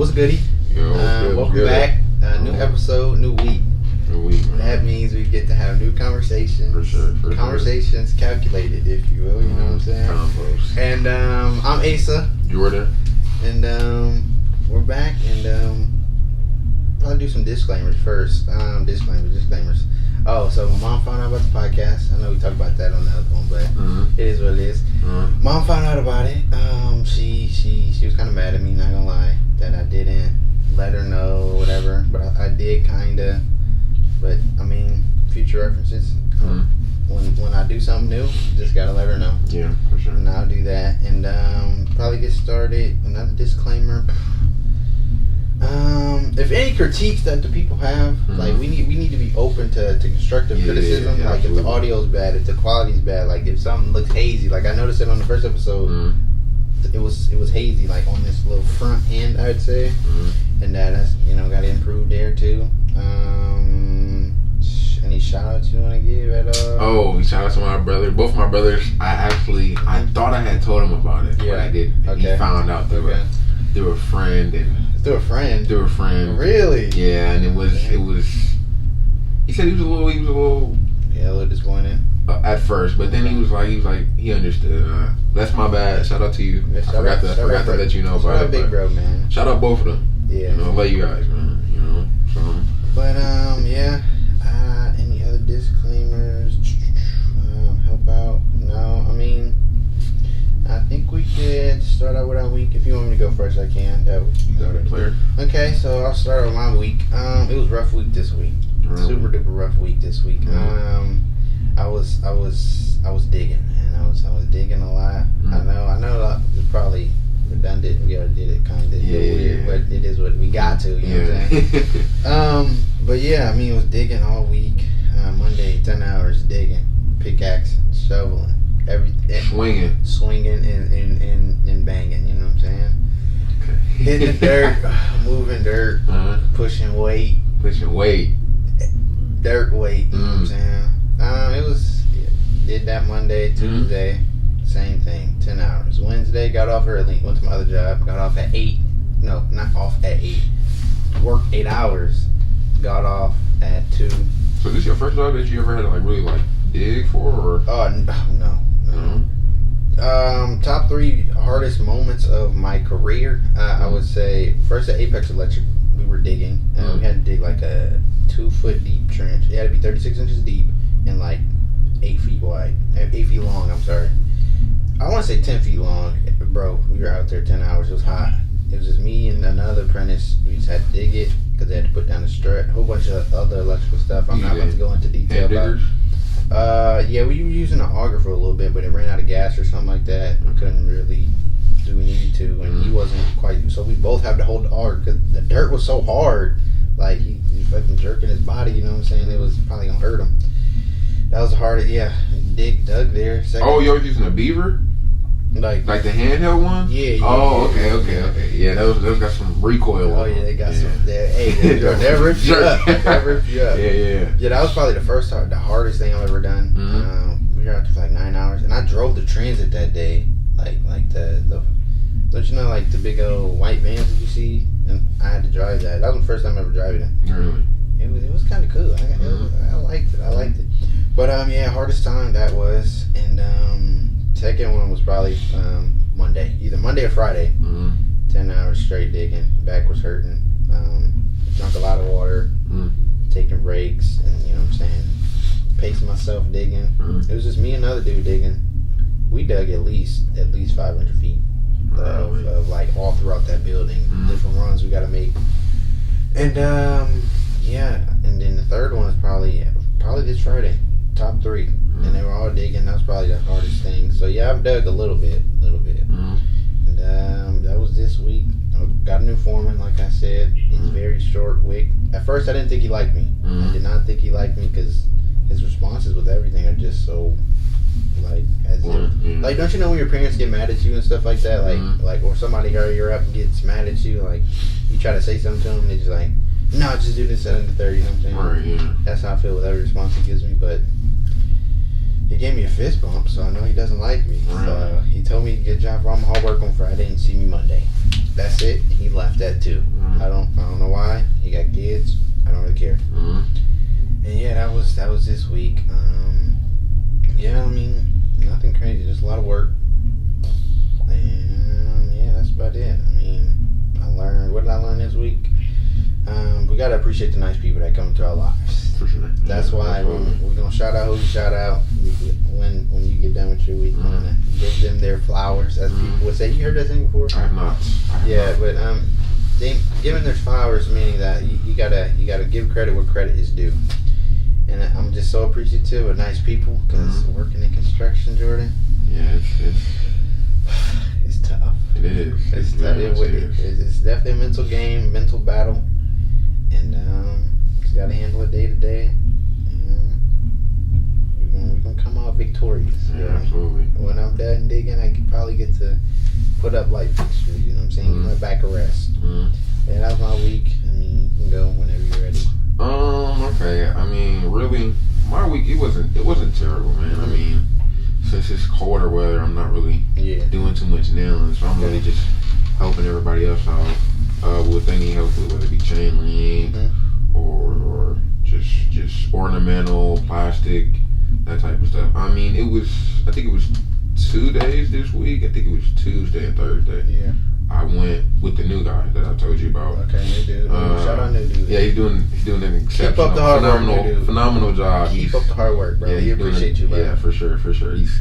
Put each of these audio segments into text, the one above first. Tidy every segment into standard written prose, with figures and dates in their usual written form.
what's goody? Welcome back. New episode, new week. That means we get to have new conversations. For sure. Conversations calculated, if you will. You know what I'm saying? Combos. And I'm Asa. Jordan. And we're back. And I'll do some disclaimers first. Disclaimers. Oh, so my mom found out about the podcast. I know we talked about that on the other one, but it is what it is. Mom found out about it. She was kind of mad at me, not gonna lie, that I didn't let her know or whatever. But I did kinda. But I mean, future references. When I do something new, just gotta let her know. Yeah, for sure. And I'll do that. And probably get started. Another disclaimer. If any critiques that the people have, like we need to be open to constructive criticism. Yeah, like absolutely. if the audio's bad, if the quality's bad, like if something looks hazy. Like I noticed it on the first episode, it was hazy, like on this little front end, I'd say, and that's got to improve there too. Any shout outs you want to give at all? Oh, shout out to my brother. Both my brothers. I thought I had told him about it, but I didn't. Okay. He found out through a friend and. Through a friend. Really? Yeah, and it was. He said he was a little. Yeah, a little disappointed. At first, but then he was like, he understood. That's my bad. Shout out to you. Yeah, I forgot to let you know about it. Big bro, man. Shout out both of them. Yeah. I love you guys, man. So. But yeah. Any other disclaimers? Help out? No. I mean, I think we could start out with our week. If you want me to go first, I can. Player. Okay, so I'll start with my week. It was a rough week this week. Super duper rough week this week. I was digging, man. I was digging a lot. I know it's probably redundant. We already did it kind of weird, but it is what we got to. You know what I'm saying? But yeah, I mean, it was digging all week. Monday, 10 hours digging, pickaxe, shoveling, everything, swinging and banging. You know what I'm saying? Hitting the dirt, moving dirt, pushing weight, dirt weight. You know what I'm saying? Did that Monday, Tuesday, same thing, 10 hours. Wednesday, got off early, went to my other job, got off at 8. No, not off at 8. Worked 8 hours, got off at 2. So this your first job that you ever had to really dig for, or? No. Top 3 hardest moments of my career. I would say first at Apex Electric, we were digging, and we had to dig like a 2-foot deep trench. It had to be 36 inches deep and 8 feet wide, 8 feet long. I'm sorry. I want to say 10 feet long, bro. We were out there 10 hours. It was hot. It was just me and another apprentice. We just had to dig it because they had to put down the strut, a whole bunch of other electrical stuff. I'm not about to go into detail about it. Yeah, we were using an auger for a little bit, but it ran out of gas or something like that. We couldn't really do what we needed to, and he wasn't quite. So we both had to hold the auger because the dirt was so hard. Like he fucking jerking his body. You know what I'm saying? It was probably gonna hurt him. That was the hardest. Yeah, dug there. Second, you're using a beaver? Like the handheld one? Yeah. Okay. Yeah, those got some recoil. Oh yeah, they got some. Hey, they rip you up. Yeah. Yeah, that was probably the hardest thing I've ever done. We were out there for 9 hours, and I drove the transit that day. Like the don't you know the big old white vans that you see? And I had to drive that. That was the first time I ever drove it. Really? It was kind of cool. I liked it. But yeah, hardest time that was, and second one was probably Monday, either Monday or Friday. 10 hours straight digging, back was hurting. Drunk a lot of water, taking breaks, and you know what I'm saying, pacing myself digging. It was just me and another dude digging. We dug at least 500 feet of all throughout that building, different runs we got to make. And yeah, and then the third one is probably this Friday, top 3, and they were all digging. That was probably the hardest thing. So yeah, I've dug a little bit, and that was this week. I got a new foreman, like I said. He's very short, wick. At first, I didn't think he liked me. I did not think he liked me because his responses with everything are just so don't you know when your parents get mad at you and stuff like that, or somebody higher up gets mad at you, you try to say something to them, they're just no, just do this, that, and the third. You know what I'm saying? Right, yeah. That's how I feel with every response he gives me. But he gave me a fist bump, so I know he doesn't like me. Right. So he told me to get a job for all my hard work on Friday and see me Monday. That's that's it. He left at 2. I don't know why. He got kids. I don't really care. And yeah, that was this week. Yeah, I mean, nothing crazy. Just a lot of work. And yeah, that's about it. I mean, what did I learn this week? We gotta appreciate the nice people that come into our lives. For sure. That's why we're gonna shout out who you shout out when you get done with your week. Give them their flowers, as people would say. You heard that thing before? I have not. But giving their flowers, meaning that you gotta give credit where credit is due. And I'm just so appreciative of nice people because working in construction, Jordan. Yeah, it's tough. It is. It's tough. It's definitely a mental game, mental battle, and just gotta handle it day to day. And we're gonna come out victorious. Yeah, absolutely. When I'm done digging, I could probably get to put up light fixtures. You know what I'm saying? Give my back a rest. Yeah, that was my week. I mean, you can go whenever you're ready. Okay. I mean, really, my week it wasn't terrible, man. I mean, since it's colder weather, I'm not really doing too much nailing, so I'm really just helping everybody else out with they need help with, whether it be chain link or just ornamental plastic, that type of stuff. I mean, I think it was 2 days this week. I think it was Tuesday and Thursday. Yeah. I went with the new guy that I told you about. Okay, new dude. Shout out new dude. Yeah, he's doing an exceptional, Keep up the hard work, phenomenal job. Keep up the hard work, bro. Yeah, we appreciate you, bro. Yeah, for sure. He's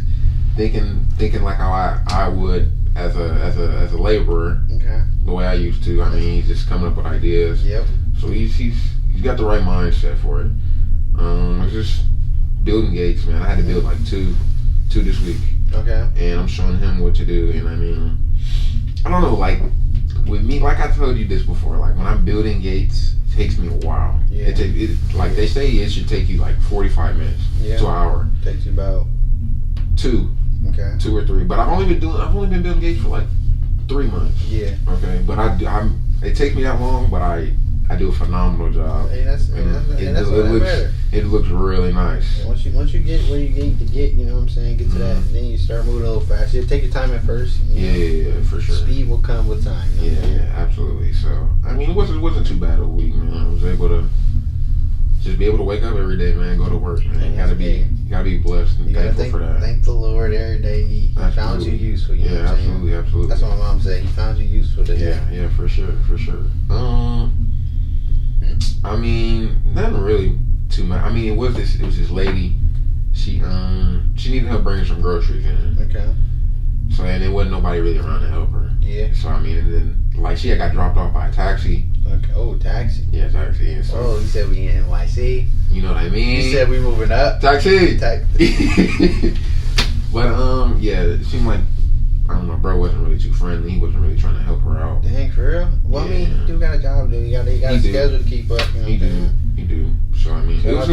thinking like how I would as a laborer. Okay. The way I used to. I mean, he's just coming up with ideas. Yep. So he's got the right mindset for it. It's just building gates, man. I had to build like two this week. Okay. And I'm showing him what to do. And I mean, I don't know, like with me, like I told you this before, like when I'm building gates, it takes me a while. Yeah. They say it should take you like 45 minutes to an hour. Takes you about 2. Okay. 2 or 3. But I've only been building gates for like 3 months. Yeah. Okay. But it takes me that long, but I do a phenomenal job. Hey, that's what matters. It looks really nice. Yeah, once you get where you need to get, you know what I'm saying, get to that, and then you start moving a little faster. You take your time at first. Yeah, for sure. Speed will come with time. You know yeah, absolutely. So, I mean, it wasn't too bad a week, man. I was able to just be able to wake up every day, man, go to work, man. You gotta be blessed and thankful for that. Thank the Lord every day. He found you useful. You know what I'm saying? Absolutely. That's what my mom said. He found you useful today. Yeah, for sure. I mean, nothing really too much. I mean, it was this lady. She needed help bringing some groceries in. Okay. So and there wasn't nobody really around to help her. Yeah. So I mean, and then like she had got dropped off by a taxi. Okay. Oh, taxi. Yeah, taxi. And so, you said we in NYC. You know what I mean? You said we moving up. Taxi. But yeah, it seemed like I don't know, bro wasn't really too friendly. He wasn't really trying to help her out. Dang, for real? Well, I mean, you got a job to do. You got a schedule to keep up. You know he do. So I mean, it was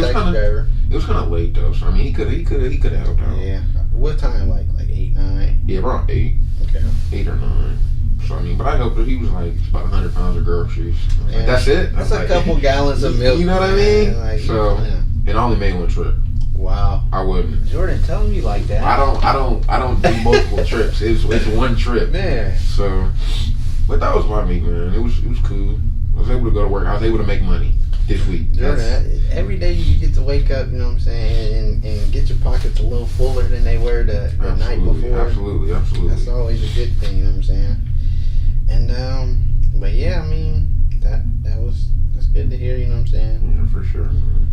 kind of late though. So I mean, he could have helped out. Yeah. What time? Like 8, 9? Yeah, around 8. Okay. 8 or 9. So I mean, but I helped her. He was like about 100 pounds of groceries. Like, that's it. That's a couple gallons of milk. You know what I mean? Like, so and I only made one trip. Wow. I wouldn't. Jordan, telling me like that. I don't do multiple trips. It's one trip. Man. So, but that was my week, man. It was cool. I was able to go to work. I was able to make money this week. Jordan, every day you get to wake up, you know what I'm saying, and get your pockets a little fuller than they were the night before. Absolutely. That's always a good thing, you know what I'm saying? And but yeah, I mean that's good to hear, you know what I'm saying? Yeah, for sure, man.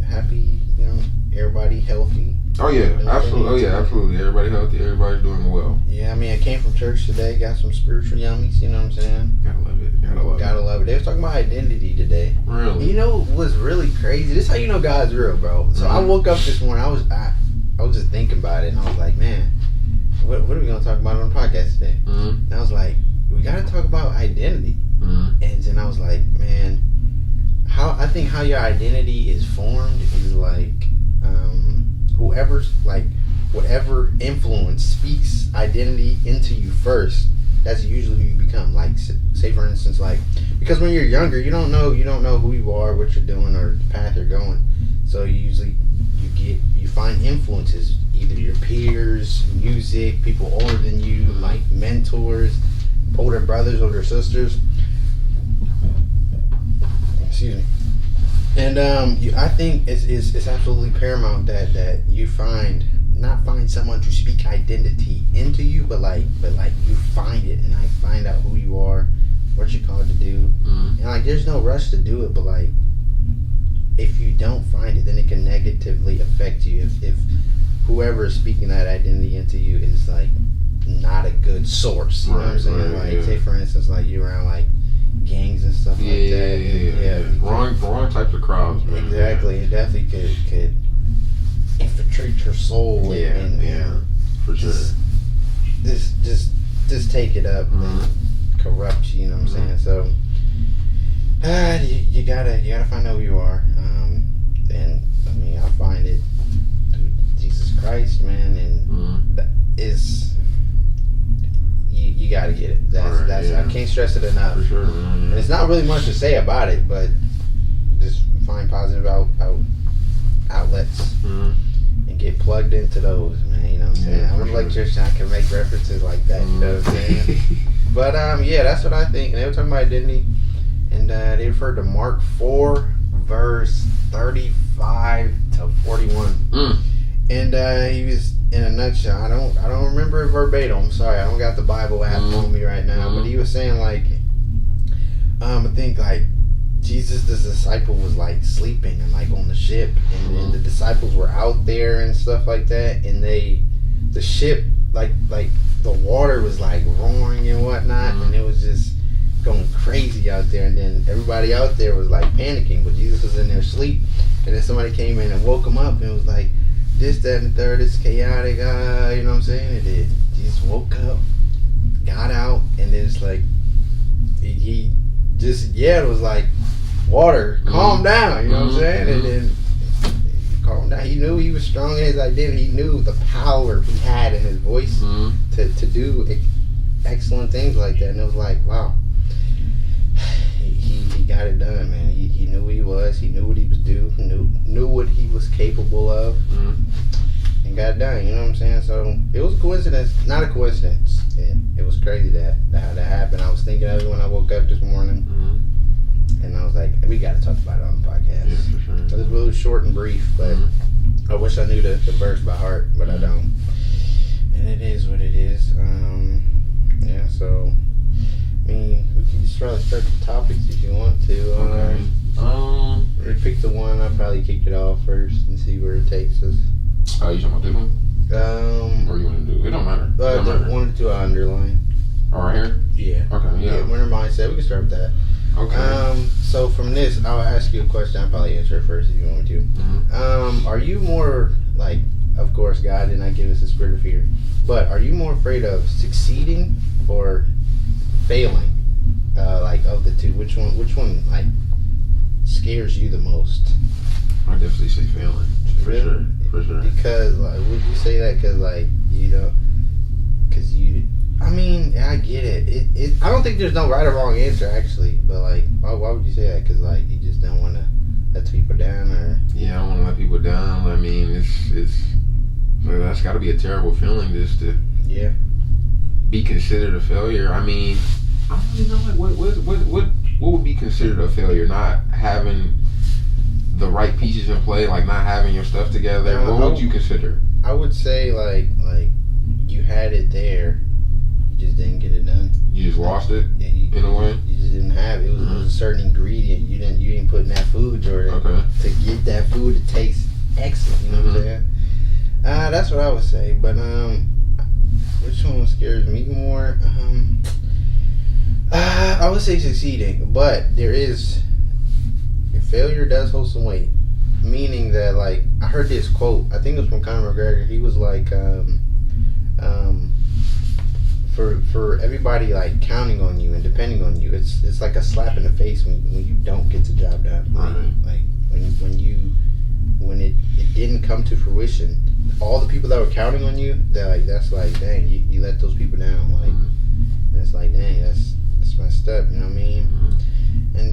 Happy, you know, everybody healthy. Oh yeah, absolutely. Absolutely. Everybody healthy. Everybody's doing well. Yeah, I mean, I came from church today. Got some spiritual yummies. You know what I'm saying? Gotta love it. They was talking about identity today. Really? You know what's really crazy? This is how you know God's real, bro. So I woke up this morning. I was just thinking about it, and I was like, man, what are we gonna talk about on the podcast today? And I was like, we gotta talk about identity. And then I was like, man, how your identity is formed is like whoever's like whatever influence speaks identity into you first, that's usually who you become. Like say for instance, like because when you're younger you don't know who you are, what you're doing, or the path you're going, so you find influences, either your peers, music, people older than you, like mentors, older brothers, older sisters. Excuse me. And I think it's absolutely paramount that you find someone to speak identity into you, but you find it and find out who you are, what you're called to do, and there's no rush to do it, but if you don't find it, then it can negatively affect you. If whoever is speaking that identity into you is not a good source, you know what I'm saying? Say for instance, you're around gangs and stuff like that. Wrong types of crowds, man. Exactly. It definitely could infiltrate your soul. And for sure. Just take it up and corrupt you. You know what I'm saying? So you gotta find out who you are. And I mean, I find it through Jesus Christ, man, and that is. You gotta get it. That's I can't stress it enough. For sure, man. And it's not really much to say about it, but just find positive outlets and get plugged into those, man. You know what I'm saying? I'm an electrician. I can make references like that. You know what I'm saying? But that's what I think. And they were talking about identity, and they referred to Mark 4, verse 35 to 41. And he was, in a nutshell, I don't remember it verbatim. I'm sorry, I don't got the Bible app on me right now. But he was saying I think Jesus, the disciple, was sleeping and on the ship, and then the disciples were out there and stuff like that, and the ship the water was roaring and whatnot, and it was just going crazy out there, and then everybody out there was panicking, but Jesus was in their sleep, and then somebody came in and woke him up, and it was this, that, and the third, it's chaotic, you know what I'm saying? And then Jesus woke up, got out, and then it's he just, it was water, calm down, you know what I'm saying? And then he calmed down. He knew he was strong in his identity. He knew the power he had in his voice to do excellent things like that. And it was wow. He got it done, man. He knew who he was. He knew what he was due. Knew what he was capable of, and got it done. You know what I'm saying? So it was a coincidence, not a coincidence. It was crazy that happened. I was thinking of it when I woke up this morning, and I was we got to talk about it on the podcast. Yeah, for sure. So it was really short and brief, but I wish I knew the verse by heart, but I don't. And it is what it is. So. I mean, we can just probably start the topics if you want to. Okay. Pick the one. I'll probably kick it off first and see where it takes us. Oh, you talking about this one? Or you want to do? It don't matter. One or two I underline. Oh, right here? Yeah. Okay. Yeah. Winter mindset. We can start with that. Okay. So from this, I'll ask you a question. I'll probably answer it first if you want me to. Are you more of course, God did not give us a spirit of fear, but are you more afraid of succeeding or failing? Of the two, which one scares you the most? I definitely say failing. For sure. Because would you say that because I mean, I get it. I don't think there's no right or wrong answer actually, but why would you say that? Because you just don't want to let people down, or I don't want to let people down. I mean, it's that's got to be a terrible feeling just to be considered a failure. I mean, I don't really know what would be considered a failure? Not having the right pieces in play, not having your stuff together. What would you consider? I would say you had it there, you just didn't get it done. You just lost it in a way. You just didn't have it. It was a certain ingredient you didn't put in that food, Jordan. To get that food to taste excellent. You know what I'm saying? That's what I would say. But which one scares me more? I would say succeeding, but failure does hold some weight. Meaning that, I heard this quote. I think it was from Conor McGregor. He was for everybody counting on you and depending on you, it's like a slap in the face when you don't get the job done. When it didn't come to fruition, all the people that were counting on you, that's dang, you let those people down. And it's dang, that's messed up. You know what I mean? And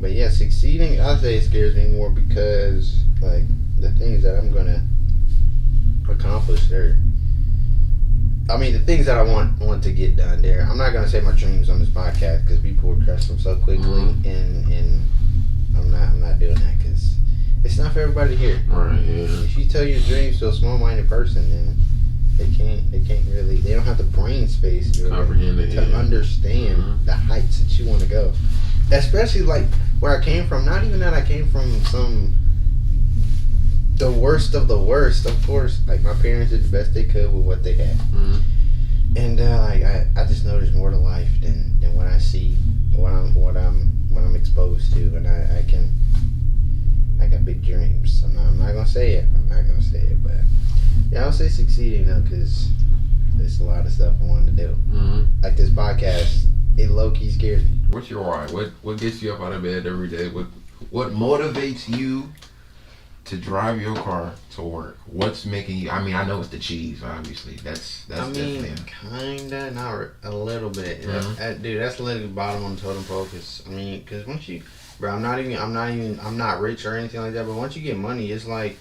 but yeah, succeeding, I say it scares me more because the things that I'm gonna accomplish, I mean, the things that I want to get done there. I'm not gonna say my dreams on this podcast because people would crush them so quickly, and I'm not doing that because it's not for everybody to hear. Right. Yeah. If you tell your dreams to a small-minded person, then they can't really. They don't have the brain space to comprehend it, to understand the heights that you want to go. Especially like where I came from. Not even that I came from the worst of the worst. Of course, like my parents did the best they could with what they had, and like I just know there's more to life than what I see, what I'm exposed to, and I got big dreams. I'm not gonna say it. But yeah, I'll say succeeding though, because there's a lot of stuff I wanted to do. Like this podcast, it low key scares me. What's your why? What gets you up out of bed every day? What motivates you to drive your car to work? What's making you? I mean, I know it's the cheese, obviously. That's definitely. Kinda, not a little bit. Dude, that's literally the bottom on the totem pole. Cause I mean, cause once you, bro, I'm not rich or anything like that. But once you get money, it's like,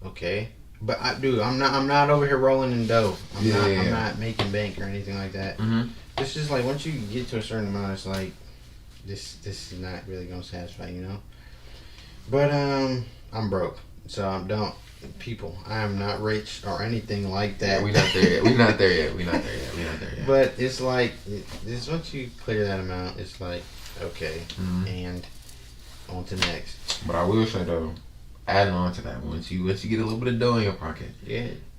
okay. But I'm not over here rolling in dough. I'm not making bank or anything like that. It's just like once you get to a certain amount, it's like, this is not really gonna satisfy, you know. But I'm broke, so I am not rich or anything like that. Yeah, we not there yet. But it's like once you clear that amount, it's like okay, and on to next. But I will say though, adding on to that, once you get a little bit of dough in your pocket,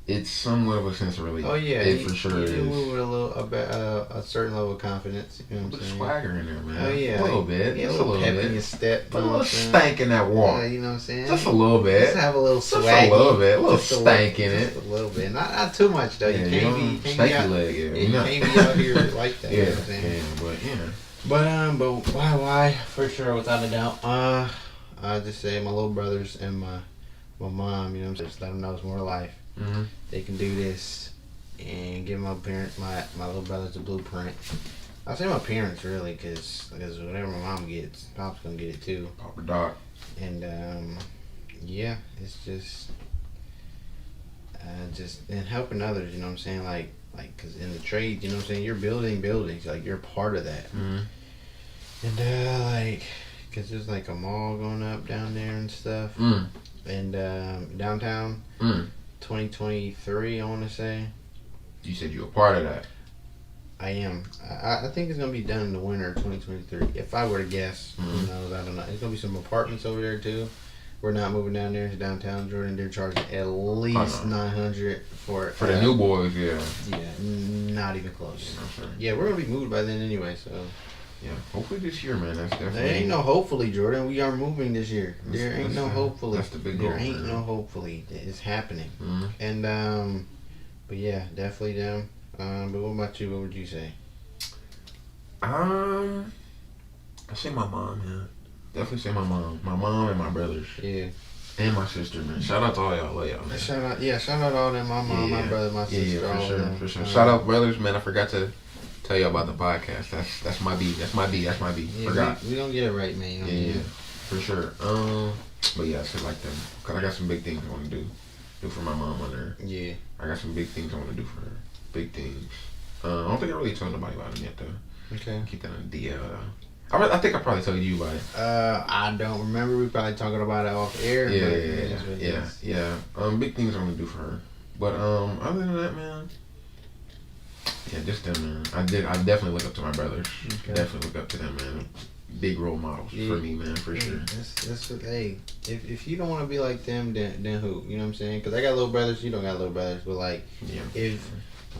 it's somewhat of a sense of relief. Oh yeah, it for sure is. Move with a certain level of confidence. You know what I'm saying? Swagger in there, man. Oh yeah, a little bit. Yeah, just a little pep bit. in your step. A little stank in that walk. Yeah, you know what I'm saying? Just a little bit. Just have a little swag. Just a little bit. A little stank in it. Just a little bit. Not too much though. Yeah, you can't be out, leg. Yeah, you can't be out here like that. Yeah, you know what I'm saying? But why? For sure, without a doubt. I just say my little brothers and my mom. You know what I'm saying? Just let them know it's more life. They can do this and give my parents, my little brothers, the blueprint. I say my parents really, because whatever my mom gets, Pop's gonna get it too. Papa Doc. And yeah, it's just and helping others. You know what I'm saying? Like, cause in the trade, you know what I'm saying? You're building buildings, like you're part of that. And like, cause there's like a mall going up down there and stuff. And downtown. 2023, I want to say. You said you were part of that. I am. I think it's going to be done in the winter of 2023. If I were to guess, who knows, I don't know. There's going to be some apartments over there too. We're not moving down there to downtown Jordan. They're charging at least $900 for the new boys, yeah. Yeah, not even close. Yeah, we're going to be moved by then anyway, so. Yeah, hopefully this year, man. That's definitely. There ain't no hopefully, Jordan. We are moving this year. There ain't no hopefully. That's the big goal. There ain't no hopefully. It's happening. And but yeah, definitely them. But what about you? What would you say? I say my mom, man. Definitely say my mom. My mom and my brothers. Yeah. And my sister, man. Shout out to all y'all. Love y'all, man. Shout out all them. My mom, my brother, my sister. Yeah, for sure. Shout out brothers, man. I forgot to tell you about the podcast. That's my beat. Yeah, Forgot. We don't get it right, man. Yeah, for sure. But yeah, I said like them, cause I got some big things I want to do for my mom on there. Yeah. I got some big things I want to do for her. Big things. I don't think I really told nobody about them yet though. Okay. Keep that on the DL. I think I probably told you about it. I don't remember. We probably talking about it off air. Yeah. Big things I want to do for her. But other than that, man. Yeah, just them, man. I definitely look up to my brothers. Okay. Definitely look up to them, man. Big role models for me, man, for sure. That's what, hey, if you don't want to be like them, then who? You know what I'm saying? Because I got little brothers, you don't got little brothers, but like, if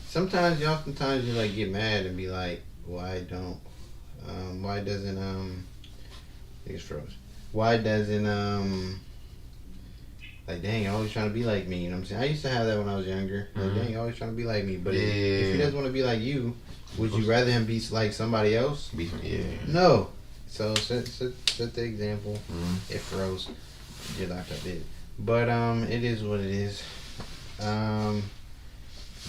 sometimes you like get mad and be like, why doesn't I think it's froze. Why doesn't like, dang, you're always trying to be like me, you know what I'm saying? I used to have that when I was younger. Like, dang, you're always trying to be like me. But if he doesn't want to be like you, would you rather him be like somebody else? No. So set the example. It froze. Your laptop did. But it is what it is. But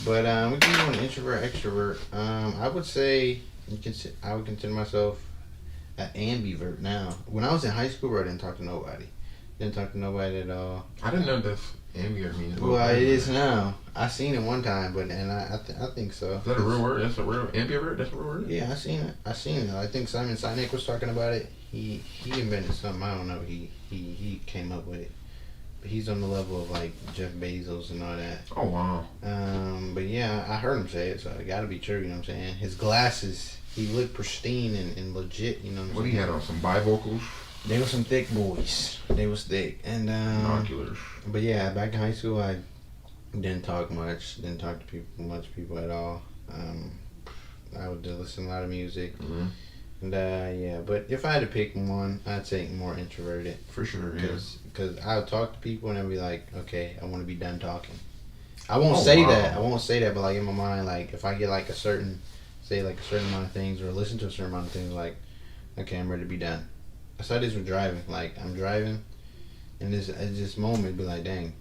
we can go an introvert, extrovert. I would say I would consider myself an ambivert now. When I was in high school, I didn't talk to nobody. Didn't talk to nobody at all. I didn't know Ambivert means. Well, it is now. I seen it one time, but I think so. Is that a real word? That's a real Ambivert. That's a real word. Yeah, I seen it. I think Simon Sinek was talking about it. He invented something. I don't know. He came up with it. But he's on the level of like Jeff Bezos and all that. Oh wow. But yeah, I heard him say it, so it got to be true. You know what I'm saying? His glasses, he looked pristine and legit. You know what I'm saying? What he had on, some bifocals? They were some thick boys. They was thick and binoculars. But yeah, back in high school, I didn't talk much. Didn't talk to people at all. I would listen to a lot of music. Mm-hmm. And yeah, but if I had to pick one, I'd say more introverted. For sure, yeah. Because I would talk to people and I'd be like, okay, I want to be done talking. I won't say that. I won't say that, but like in my mind, like if I get like a certain amount of things or listen to a certain amount of things, like, okay, I'm ready to be done. I saw this with driving. Like I'm driving, and at this moment, be like, dang,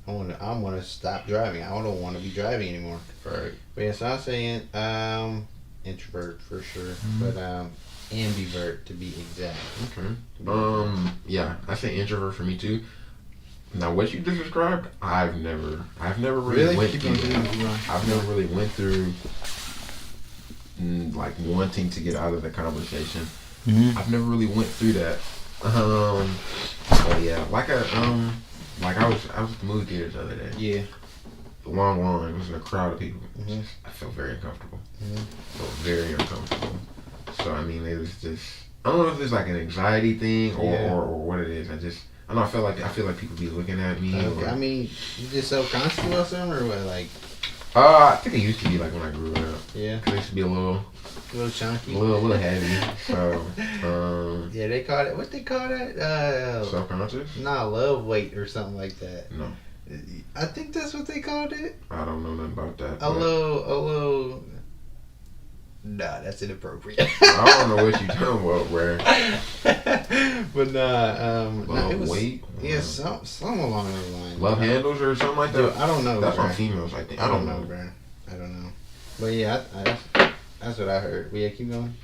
I want to stop driving. I don't want to be driving anymore. Right. But yeah, so I'm saying introvert for sure, but ambivert to be exact. Okay. Yeah, I say introvert for me too. Now, what you just described, I've never really went through. I've never really went through like wanting to get out of the conversation. Mm-hmm. I've never really went through that. But yeah, I was at the movie theater the other day. Yeah. Long line. It was in a crowd of people. Mm-hmm. I felt very uncomfortable. Mm-hmm. Felt very uncomfortable. So I mean, it was just, I don't know if it's like an anxiety thing or what it is. I know I feel like people be looking at me. Okay. I mean, you just self-conscious about something or what? Like. I think it used to be like when I grew up. Yeah. Cause I used to be a little chunky. A little heavy. So. Yeah, they call it. What they call that? Self-conscious? Nah, love weight or something like that. No. I think that's what they called it. I don't know nothing about that. A little. Nah, that's inappropriate. I don't know what you talking about, bro. But love it was weight. Yeah, some along those lines. Love handles or something like that. Dude, I don't know. That's bro. on females, I think. I don't know, bro. I don't know. But yeah, that's what I heard. But yeah, keep going.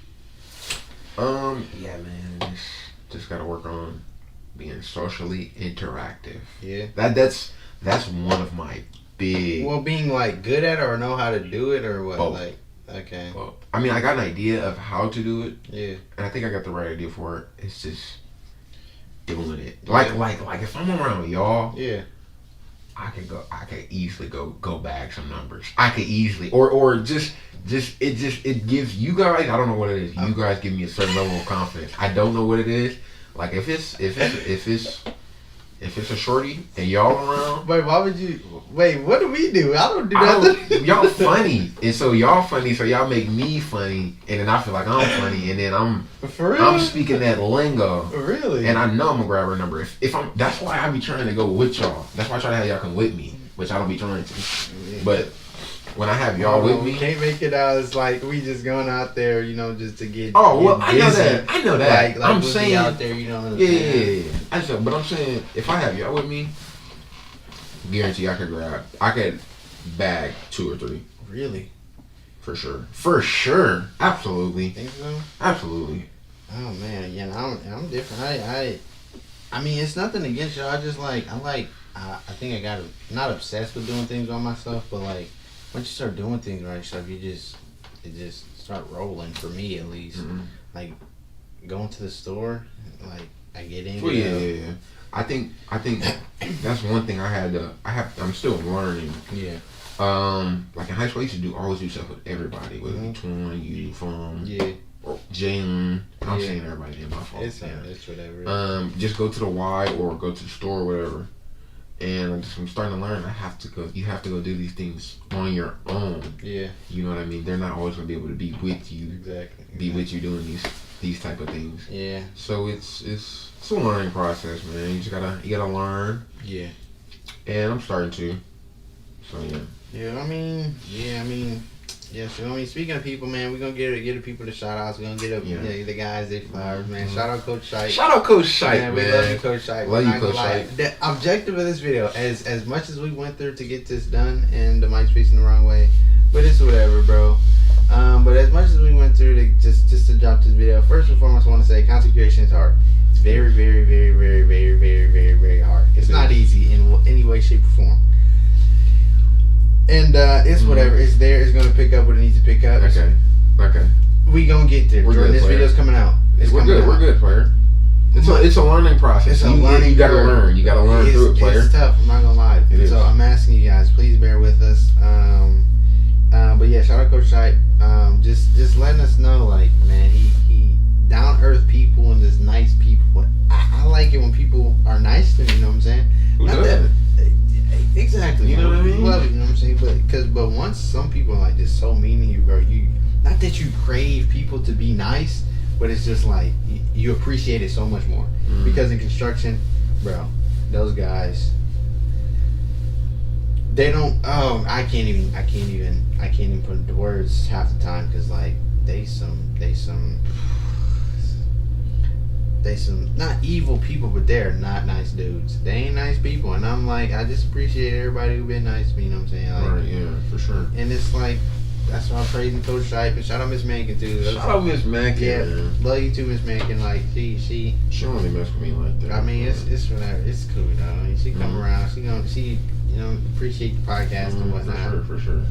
Yeah, man. Just gotta work on being socially interactive. Yeah. That's one of my big. Well, being like good at it or know how to do it or what? Both. Like, okay. Both. I mean, I got an idea of how to do it. Yeah. And I think I got the right idea for it. It's just doing it. Like if I'm around y'all. Yeah. I could easily go bag some numbers. I could easily or just it gives you guys, I don't know what it is. You guys give me a certain level of confidence. I don't know what it is. Like if it's a shorty and y'all around. Wait, why would you? Wait, what do we do? I don't do nothing. Y'all funny, and so y'all funny, so y'all make me funny, and then I feel like I'm funny, and then I'm speaking that lingo. Really? And I know I'm gonna grab her number. If I'm, that's why I be trying to go with y'all. That's why I try to have y'all come with me, which I don't be trying to. But when I have y'all with me, can't make it out. It's like we just going out there, just to get. Oh well, I know that. I know that. Like I'm we'll saying be out there, Yeah. But I'm saying if I have y'all with me, guarantee I could bag 2 or 3. Really? For sure. Absolutely. Think so? Absolutely. Oh man, yeah, I'm different. I mean, it's nothing against y'all. I just I think I got not obsessed with doing things by myself, but like once you start doing things by yourself, it just start rolling for me at least. Mm-hmm. Like going to the store, like I get in. Well, yeah. I think that's one thing I'm still learning. Yeah. Like in high school, I used to always do stuff with everybody, whether it be Twin, you, or Jalen. I'm saying everybody in my fault. It's whatever. Just go to the Y or go to the store or whatever. And I'm starting to learn. You have to go do these things on your own. Yeah. You know what I mean? They're not always gonna be able to be with you. Exactly. Be with you doing these type of things. Yeah. So it's a learning process, man. You gotta learn. Yeah. And I'm starting to. So yeah. Yeah, I mean. So speaking of people, man, we're gonna get the people the shout outs. We're gonna get the guys they flowers, man. Shout out Coach Shite. Shout out Coach Shite, man. We love you, Coach Shite. Love you, Coach Shite. The objective of this video, as much as we went through to get this done, and the mic's facing the wrong way, but it's whatever, bro. But as much as we went through to just to drop this video, first and foremost, I want to say content creation is hard. It's very, very, very, very, very, very, very, very hard. It's not easy in any way, shape, or form. And it's whatever. It's there. It's gonna pick up what it needs to pick up. Okay. We gonna get there. Jordan, this video's coming out. We're good, player. It's a learning process. You gotta learn. You gotta learn through it, player. It's tough. I'm not gonna lie. So I'm asking you guys, please bear with us. But yeah, shout out Coach Shipe. Just letting us know, like, man, he down earth people and just nice people. I like it when people are nice to me. You know what I'm saying? Who Not doesn't? that. Exactly. You know what I mean? Love it. You know what I'm saying? But once some people are like just so mean to you, bro. Not that you crave people to be nice, but it's just like you appreciate it so much more. Because in construction, bro, those guys, they don't. Oh, I can't even put into words half the time because like they some not evil people, but they're not nice dudes. They ain't nice people, and I'm like, I just appreciate everybody who been nice to me. You know what I'm saying? Like, right, yeah, for sure. And it's like, that's why I'm praising Coach Shipe, and shout out Miss Mankin too. Shout out Miss Mankin. Yeah, man. love you too, Miss Mankin. Like she don't really mess with me like that. I mean, it's whatever. It's cool though. I mean, she come around. She appreciate the podcast and whatnot. For sure.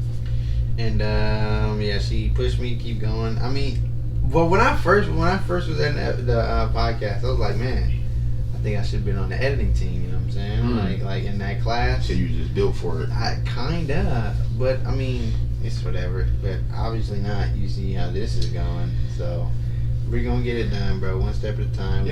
And yeah, she pushed me to keep going. I mean, well, when I first was in the podcast, I was like, man, I think I should have been on the editing team. You know what I'm saying? Like in that class. So you just built for it. I kinda, but I mean, it's whatever. But obviously not. You see how this is going, so we're gonna get it done, bro. One step at a time.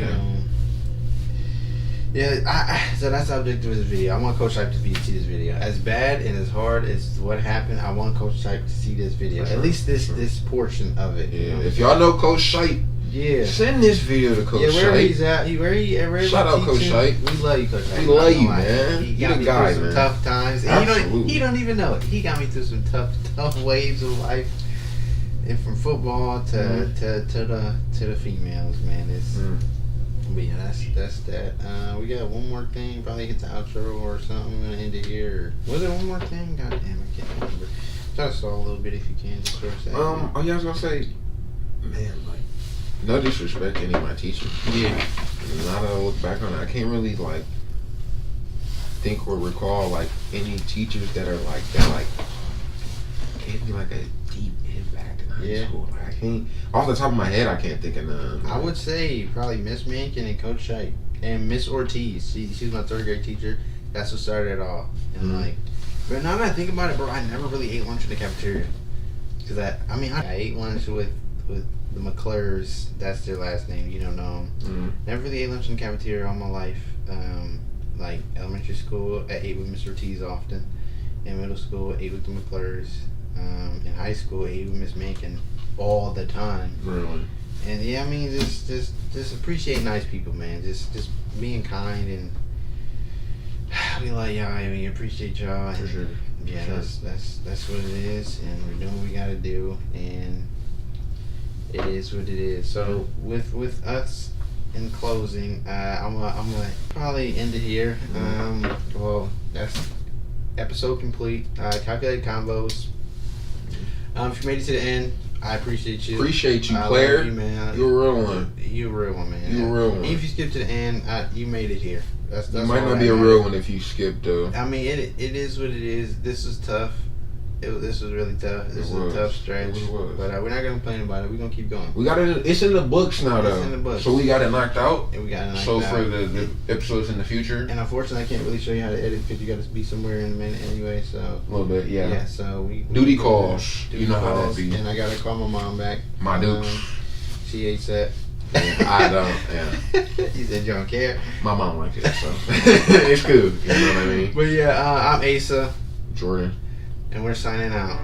So that's the objective of this video. I want Coach Shipe to see this video. As bad and as hard as what happened, I want Coach Shipe to see this video. At least this portion of it. Yeah. You know? If y'all know Coach Shipe, send this video to Coach Shipe. Yeah, where he's at. Shout out Coach Shipe. We love you, Coach Shipe. We love you, man. He got me through some tough times. Absolutely. He don't even know it. He got me through some tough waves of life. And from football to the females, man. It's but yeah, that's that. We got one more thing. Probably hit the outro or something. We're gonna end it here. Was it one more thing? God damn, I can't remember. Try to stall a little bit if you can. Just for a second. Oh yeah, I was gonna say, man, like, no disrespect to any of my teachers. Yeah. Now that I look back on it, I can't really like think or recall like any teachers that gave me like a deep impact in high school. Like, I can't, off the top of my head, I can't think of none. I would say probably Miss Mankin and Coach Shipe and Miss Ortiz. She's my third grade teacher. That's what started it all. And like, but now that I think about it, bro, I never really ate lunch in the cafeteria. Cause I ate lunch with the McClures. That's their last name. You don't know them. Never really ate lunch in the cafeteria all my life. Like elementary school, I ate with Miss Ortiz often. In middle school, I ate with the McClures. In high school, I ate with Miss Mankin all the time. Really? And yeah, I mean, just appreciate nice people, man. Just being kind and be like, y'all. I mean, appreciate y'all. And, for sure. Yeah, that's what it is, and we're doing what we gotta do, and it is what it is. So with us in closing, I'm gonna probably end it here. Well, that's episode complete. Calculated combos. If you made it to the end, I appreciate you. Appreciate you, player. Love you, man. You're a real one. You're a real one, man. You're a real one. If you skip to the end, you made it here. That's you might not be a real one if you skip though. I mean, it is what it is. This is tough. This was really tough. This is a tough stretch. But we're not gonna complain about it. We're gonna keep going. We got it. It's in the books now, though. It's in the books. So we got it knocked out. And we got it knocked out. So for the episodes in the future. And unfortunately, I can't really show you how to edit because you got to be somewhere in a minute anyway. So a little bit, yeah. Yeah. So we duty calls. You know how that be. And I gotta call my mom back. My dude. She hates that. Yeah, I don't. Yeah. You said you don't care. My mom likes it, so it's cool. You know what I mean? But yeah, I'm Asa. Jordan. And we're signing out.